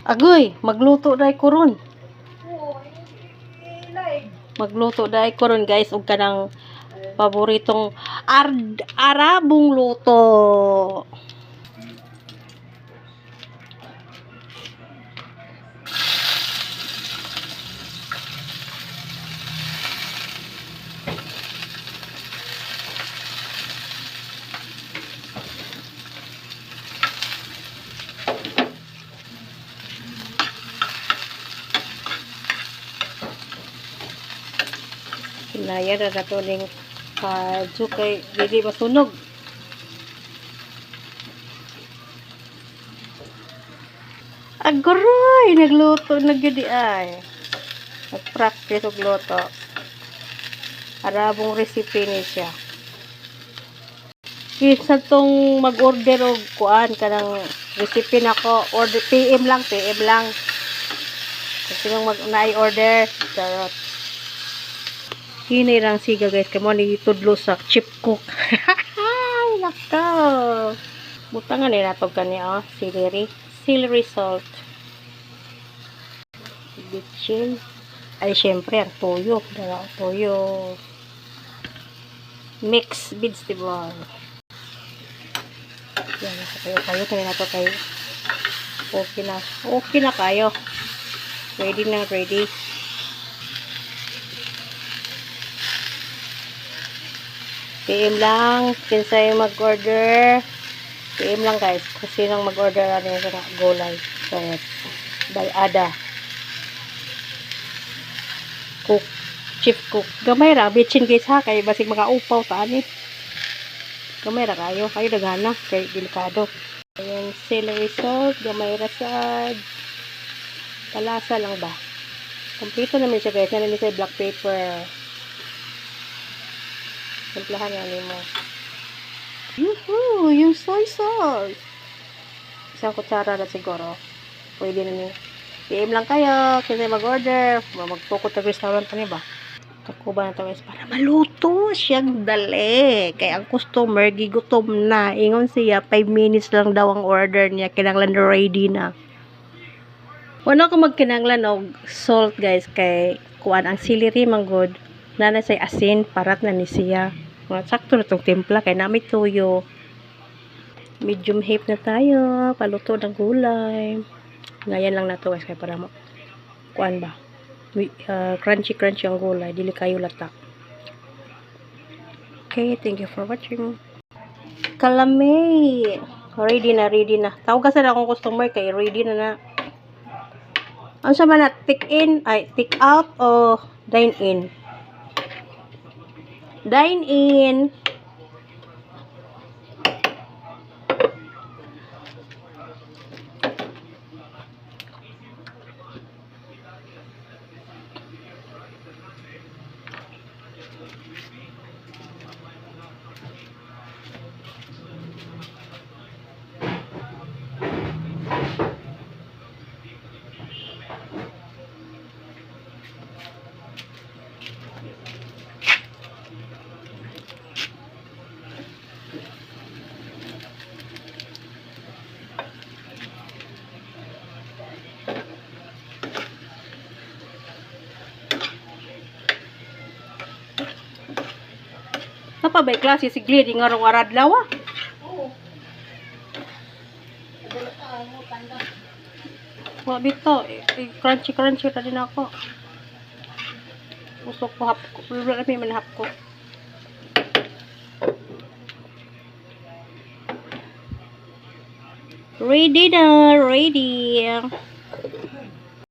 Agoy, magluto dai ko ron. Magluto dai ko ron guys ug kanang paboritong arabong luto. Kinaya na nato ning kadyo kay dili masunog. Agoy, nagluto na gyud ay. Nag-practice og luto. Arabong recipe ni siya. Kinsa tong mag-order og kuan kanang recipe nako, order PM lang. Kasi nang na-order, charot. Hinay lang siga guys, kay mo ni tudlo sa chip cook. Ay, nako. Butangan ni nato kani celery salt. Bitchin. Ay, syempre, ang toyo. Dala toyo. Mix vegetable. Yan, kayo nato kayo. Okay na kayo. Ready. PM lang, kinsa yung mag-order. PM lang guys, kasi nang mag-order ano yung gulay. So, by Ada. Chief cook. Gamay ra, bitchin guys ha, kay basig mga upaw taan eh. Gamay ra kayo daghana, kay delikado. Ayan, celery salt, gamay ra sad. Palasa lang ba? Kompleto naman siya guys, namin sa black pepper. Simplahan yan mo. Yuhu! Yung soy sauce. Isang kutsara na siguro. Pwede na niyo. PM lang kayo. Kasi mag-order. Magtukot na restaurant pa niya ba? Takuba na ito guys. Para maluto siyang dali. Kaya ang customer, gigutom na. Ingon siya, 5 minutes lang daw ang order niya. Kinanglan ready na. Wala ko magkinanglan og salt guys. Kay kuan ang celery manggod. Nana say asin. Parat na ni siya. Sakto na itong timpla kaya namin tuyo. Medium heat na tayo. Paluto ng gulay. Ngayon lang na to guys. Kaya para kuan ba? Crunchy ang gulay. Dili kayo latak. Okay. Thank you for watching. Kalamay. Ready na. Tawag kasi na akong customer kay ready na. Ano siya man na? Take out o dine in? Dine in. Apa ba klase si Glady nga rong aradlaw ah? Wa bito, crunchy ra din ako. Usok ko hap ko, lami man hap ko. Ready na, ready.